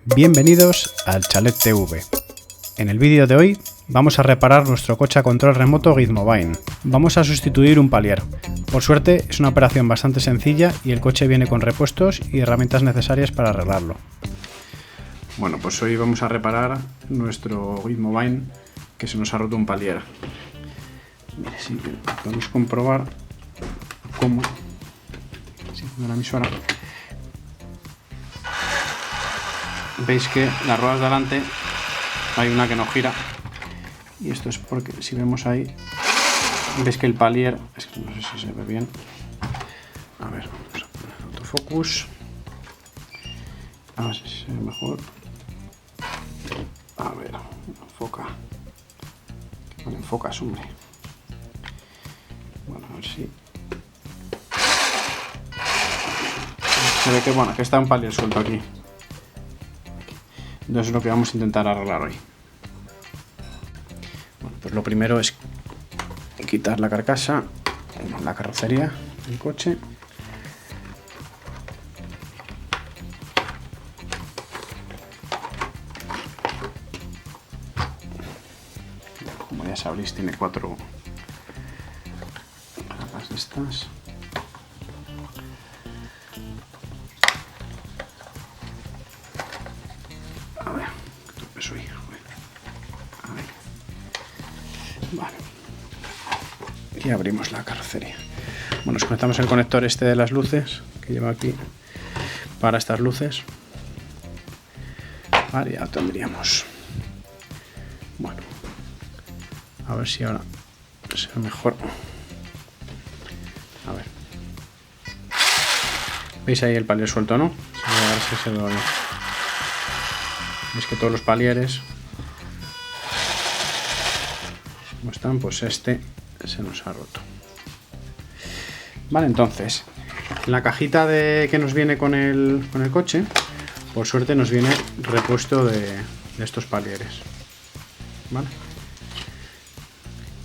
Bienvenidos al Chalet TV. En el vídeo de hoy vamos a reparar nuestro coche a control remoto Gizmobine. Vamos a sustituir un palier. Por suerte es una operación bastante sencilla y el coche viene con repuestos y herramientas necesarias para arreglarlo. Bueno, pues hoy vamos a reparar nuestro Gizmobine que se nos ha roto un palier. Mire, sí, podemos comprobar cómo, con la emisora, veis que las ruedas de delante hay una que no gira, y esto es porque si vemos ahí, veis que el palier, es que no sé si se ve bien, a ver, vamos a poner autofocus, a ver si se ve mejor, a ver, enfoca, no enfocas, hombre, bueno, a ver si se ve que, bueno, que está un palier suelto aquí. Entonces es lo que vamos a intentar arreglar hoy. Bueno, pues lo primero es quitar la carcasa, la carrocería del coche. Como ya sabréis, tiene 4 capas de estas. A ver, ¿qué soy? Ahí. Vale. Y abrimos la carrocería. Bueno, nos conectamos el conector este de las luces que lleva aquí para estas luces. Vale, ya tendríamos. Bueno, a ver si ahora se ve mejor. A ver. ¿Veis ahí el palier suelto, no? A ver si se ve bien. Es que todos los palieres, como están, pues este se nos ha roto. Vale, entonces, en la cajita que nos viene con el coche, por suerte nos viene repuesto de estos palieres. Vale,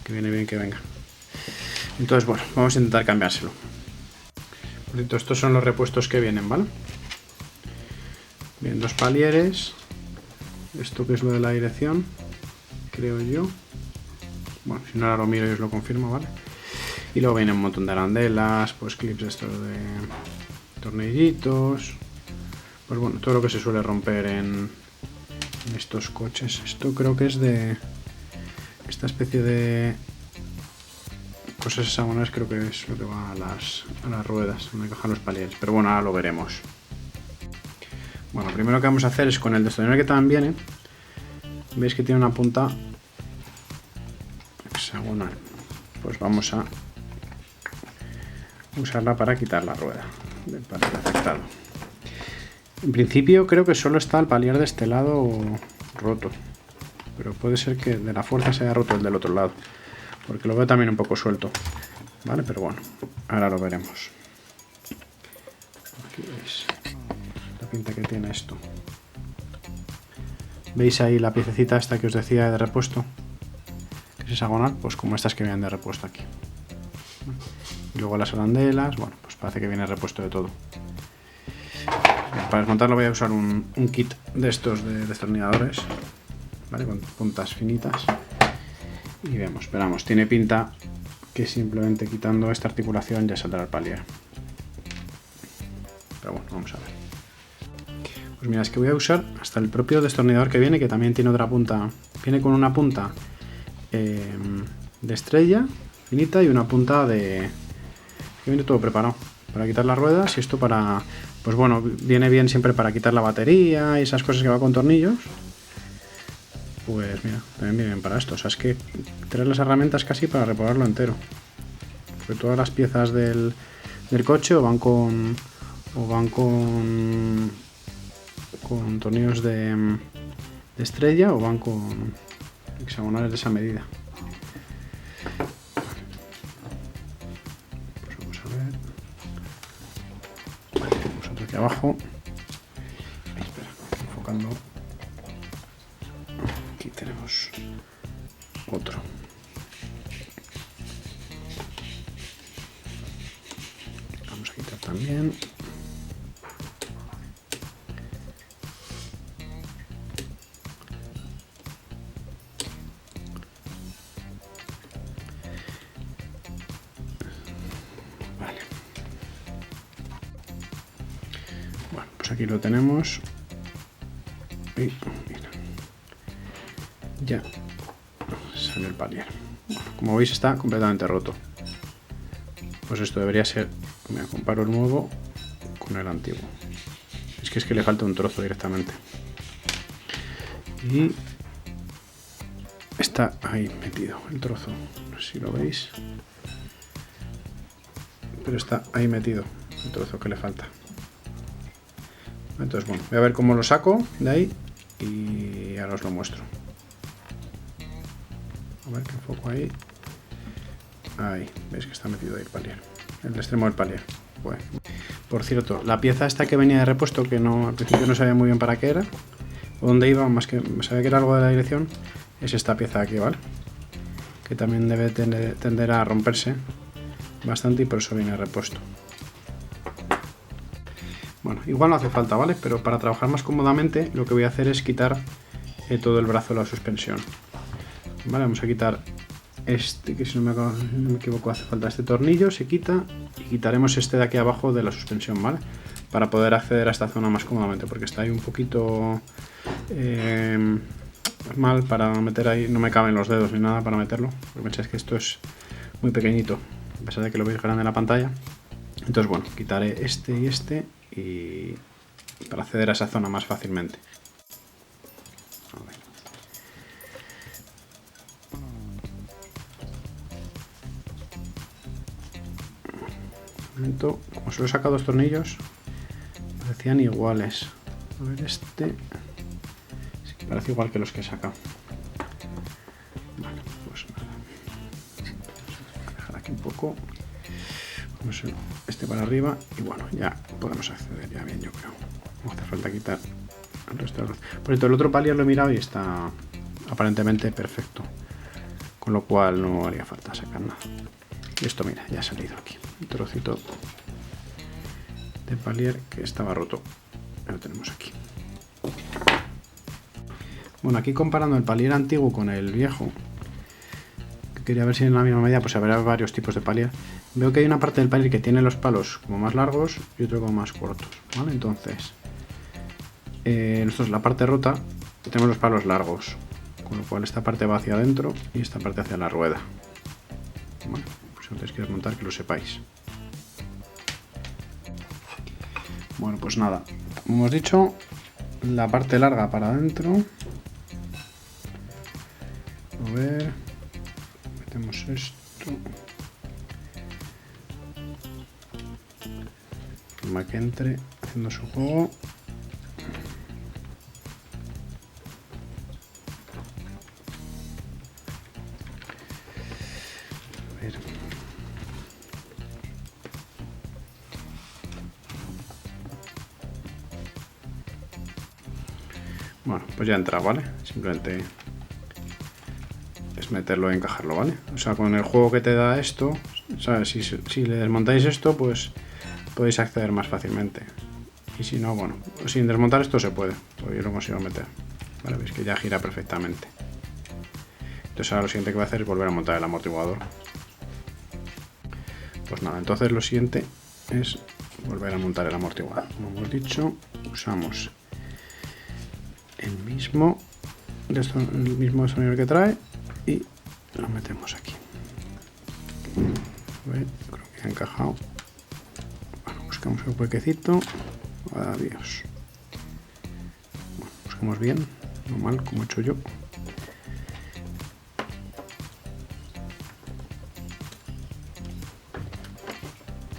que viene bien que venga. Entonces, bueno, vamos a intentar cambiárselo. Por cierto, estos son los repuestos que vienen, ¿vale? Vienen 2 palieres. Esto que es lo de la dirección, creo yo. Bueno, si no ahora lo miro y os lo confirmo, ¿vale? Y luego viene un montón de arandelas, pues clips estos de tornillitos. Pues bueno, todo lo que se suele romper en estos coches. Esto creo que es de esta especie de cosas hexagonales, creo que es lo que va a las ruedas, donde encajan los palieres. Pero bueno, ahora lo veremos. Bueno, lo primero que vamos a hacer es con el destornillador que también viene. Veis que tiene una punta hexagonal. Pues vamos a usarla para quitar la rueda del palier afectado. En principio creo que solo está el palier de este lado roto, pero puede ser que de la fuerza se haya roto el del otro lado, porque lo veo también un poco suelto, ¿vale? Pero bueno, ahora lo veremos. Aquí veis la pinta que tiene esto. ¿Veis ahí la piececita esta que os decía de repuesto? Que es hexagonal, pues como estas que vienen de repuesto aquí. Y luego las arandelas, bueno, pues parece que viene repuesto de todo. Para desmontarlo voy a usar un kit de estos de destornilladores, ¿vale? Con puntas finitas. Y vemos, esperamos, tiene pinta que simplemente quitando esta articulación ya saldrá el palier. Pero bueno, vamos a ver. Pues mira, es que voy a usar hasta el propio destornillador que viene, que también tiene otra punta. Viene con una punta de estrella finita y una punta que viene todo preparado para quitar las ruedas, y esto para, pues bueno, viene bien siempre para quitar la batería y esas cosas que va con tornillos. Pues mira, también viene bien para esto. O sea, es que traer las herramientas casi para repararlo entero. Porque todas las piezas del coche o van con tornillos de estrella o van con hexagonales de esa medida. Pues vamos a ver. Vale, tenemos otro aquí abajo. Espera, enfocando. Aquí tenemos otro. Vamos a quitar también. pues aquí lo tenemos. Y mira, ya sale el palier. Como veis está completamente roto. Pues esto debería ser... Me comparo el nuevo con el antiguo. Es que le falta un trozo directamente. Y está ahí metido el trozo. No sé si lo veis. Pero está ahí metido el trozo que le falta. Entonces, bueno, voy a ver cómo lo saco de ahí y ahora os lo muestro. A ver qué enfoco ahí. Ahí, veis que está metido ahí el palier. El extremo del palier. Bueno. Por cierto, la pieza esta que venía de repuesto, que no al principio no sabía muy bien para qué era, o dónde iba, más que sabía que era algo de la dirección, es esta pieza de aquí, ¿vale? Que también debe tender a romperse bastante y por eso viene de repuesto. Bueno, igual no hace falta, ¿vale? Pero para trabajar más cómodamente lo que voy a hacer es quitar todo el brazo de la suspensión. Vale, vamos a quitar este, que si no me equivoco hace falta este tornillo, se quita y quitaremos este de aquí abajo de la suspensión, ¿vale? Para poder acceder a esta zona más cómodamente, porque está ahí un poquito mal para meter ahí, no me caben los dedos ni nada para meterlo, porque pensáis que esto es muy pequeñito, a pesar de que lo veis grande en la pantalla. Entonces bueno, quitaré este y este y para acceder a esa zona más fácilmente. Como solo he sacado dos tornillos, parecían iguales. A ver, este sí, parece igual que los que he sacado. Vale, pues nada. Voy a dejar aquí un poco. Vamos a este para arriba y bueno, ya podemos acceder ya bien, yo creo. No hace falta quitar el resto del... Por cierto, el otro palier lo he mirado y está aparentemente perfecto, con lo cual no haría falta sacar nada. Y esto, mira, ya ha salido aquí un trocito de palier que estaba roto. Lo tenemos aquí. Bueno, aquí comparando el palier antiguo con el viejo, que quería ver si en la misma medida pues habrá varios tipos de palier. Veo que hay una parte del palier que tiene los palos como más largos y otro como más cortos, ¿vale? Entonces, nosotros la parte rota tenemos los palos largos, con lo cual esta parte va hacia adentro y esta parte hacia la rueda. ¿Vale? Pues si no tenéis que desmontar, que lo sepáis. Bueno, pues nada, como hemos dicho, la parte larga para adentro. A ver, metemos esto. Para que entre haciendo su juego. A ver. Bueno, pues ya entra, ¿vale? Simplemente es meterlo y encajarlo, ¿vale? O sea, con el juego que te da esto, ¿sabes? Si le desmontáis esto, pues podéis acceder más fácilmente. Y si no, bueno, sin desmontar esto se puede, porque yo lo consigo meter. Vale, veis que ya gira perfectamente. Entonces ahora lo siguiente que voy a hacer es volver a montar el amortiguador. Pues nada, entonces lo siguiente es volver a montar el amortiguador. Como hemos dicho, usamos el mismo destornillador que trae y lo metemos aquí. A ver, creo que ha encajado. Bueno, buscamos el huequecito. Adiós. Bueno, buscamos bien, no mal como he hecho yo.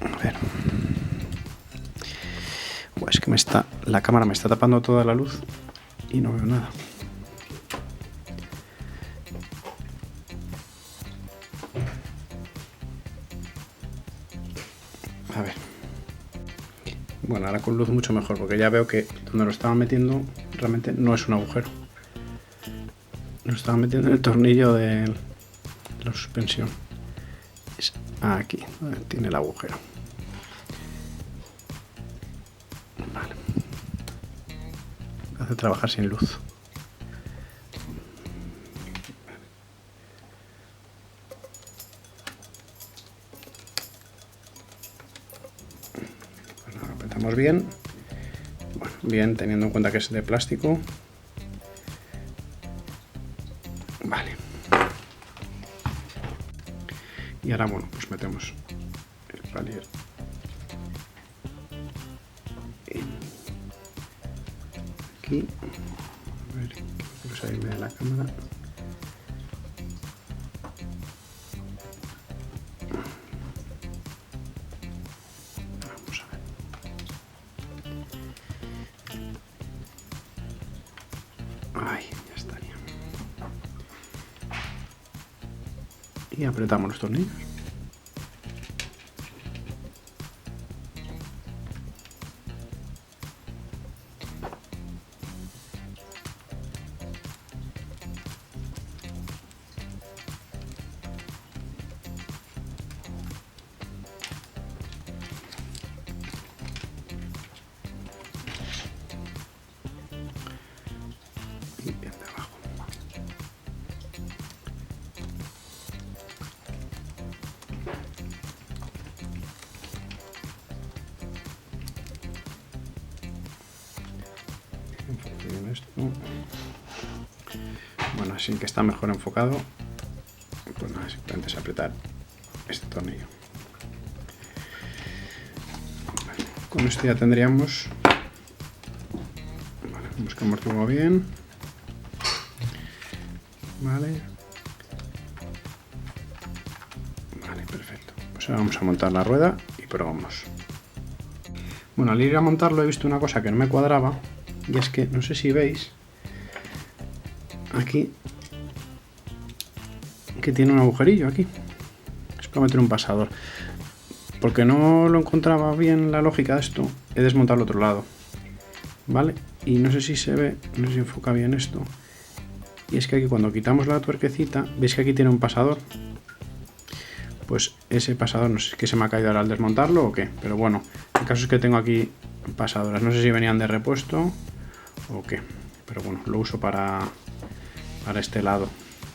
A ver. Pues es que la cámara me está tapando toda la luz y no veo nada. A ver. Bueno, ahora con luz mucho mejor, porque ya veo que donde lo estaba metiendo realmente no es un agujero. Lo estaba metiendo en el tornillo de la suspensión. Es aquí donde tiene el agujero. Vale. Hace trabajar sin luz. Bueno, apretamos bien. Bueno, bien, teniendo en cuenta que es de plástico. Vale. Y ahora, bueno, pues metemos el palier aquí. A ver, quiero salirme de la cámara. Vamos a ver. Ahí, ya estaría. Y apretamos los tornillos. Y bien de abajo. Bien esto. Bueno, así que está mejor enfocado. Pues nada, simplemente es apretar este tornillo. Vale, con esto ya tendríamos. Vale, vemos que amortigua bien. Vale. Vale, perfecto. Pues ahora vamos a montar la rueda y probamos. Bueno, al ir a montarlo he visto una cosa que no me cuadraba. Y es que, no sé si veis, aquí, que tiene un agujerillo aquí. Es para meter un pasador. Porque no lo encontraba bien la lógica de esto, he desmontado el otro lado. ¿Vale? Y no sé si se ve, no sé si enfoca bien esto. Y es que aquí cuando quitamos la tuerquecita, veis que aquí tiene un pasador. Pues ese pasador, no sé si es que se me ha caído ahora al desmontarlo o qué. Pero bueno, el caso es que tengo aquí pasadoras. No sé si venían de repuesto o qué. Pero bueno, lo uso para este lado.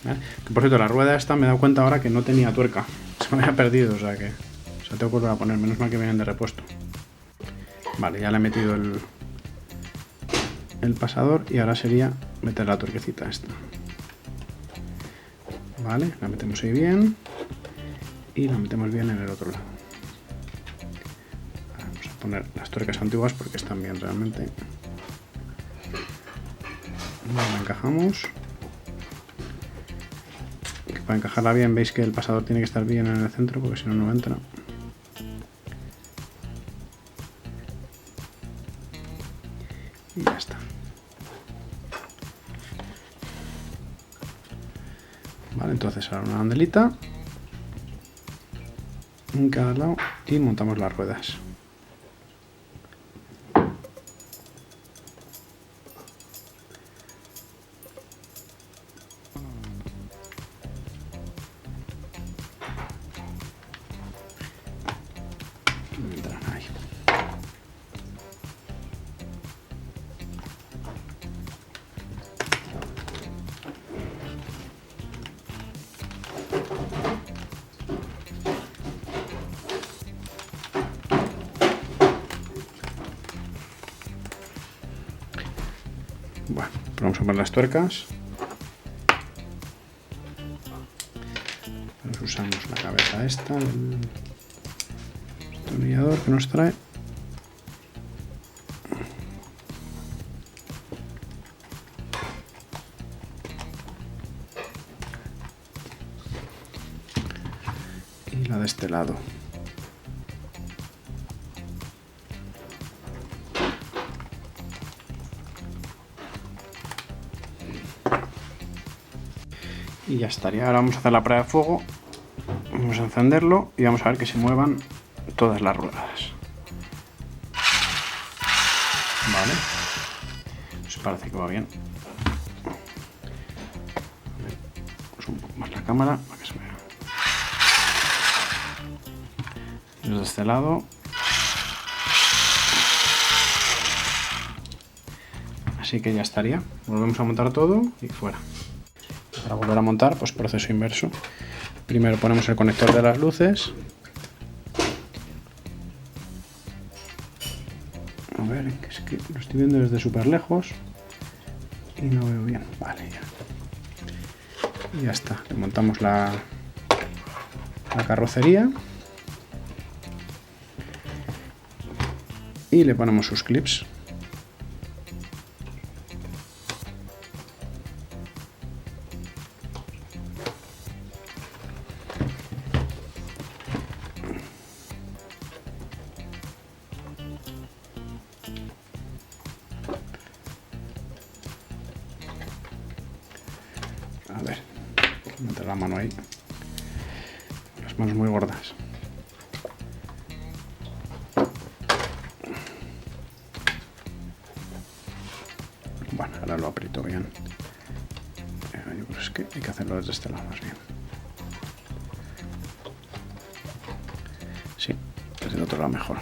¿Vale? Que por cierto, la rueda esta me he dado cuenta ahora que no tenía tuerca. Se me había perdido, o sea que tengo que volver a poner. Menos mal que vienen de repuesto. Vale, ya le he metido el pasador y ahora sería meter la tuerquecita esta. Vale, la metemos ahí bien y la metemos bien en el otro lado. Vamos a poner las tuercas antiguas porque están bien realmente. La encajamos. Que para encajarla bien veis que el pasador tiene que estar bien en el centro porque si no, no entra. Y ya está. Vale, entonces ahora una bandelita en cada lado y montamos las ruedas. Ahí. Bueno, vamos a poner las tuercas. Pues usamos la cabeza esta del destornillador que nos trae. Y la de este lado. Y ya estaría. Ahora vamos a hacer la prueba de fuego. Vamos a encenderlo y vamos a ver que se muevan todas las ruedas. Vale. Pues parece que va bien. Pues un poco más la cámara para que se vea. Desde este lado. Así que ya estaría. Volvemos a montar todo y fuera. Para volver a montar, pues proceso inverso. Primero ponemos el conector de las luces. A ver, Esperen, que es que lo estoy viendo desde súper lejos y no veo bien. Vale, ya. Y ya está. Le montamos la carrocería y le ponemos sus clips. A ver, meter la mano ahí. Las manos muy gordas. Bueno, ahora lo aprieto bien. Yo creo que hay que hacerlo desde este lado más bien. Sí, desde el otro lado mejor.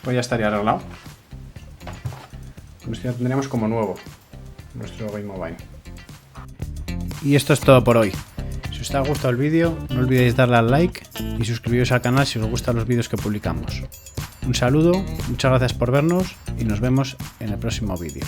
Pues ya estaría arreglado. Con esto ya tendríamos como nuevo nuestro Gameobyne. Y esto es todo por hoy. Si os ha gustado el vídeo, no olvidéis darle al like y suscribiros al canal si os gustan los vídeos que publicamos. Un saludo, muchas gracias por vernos y nos vemos en el próximo vídeo.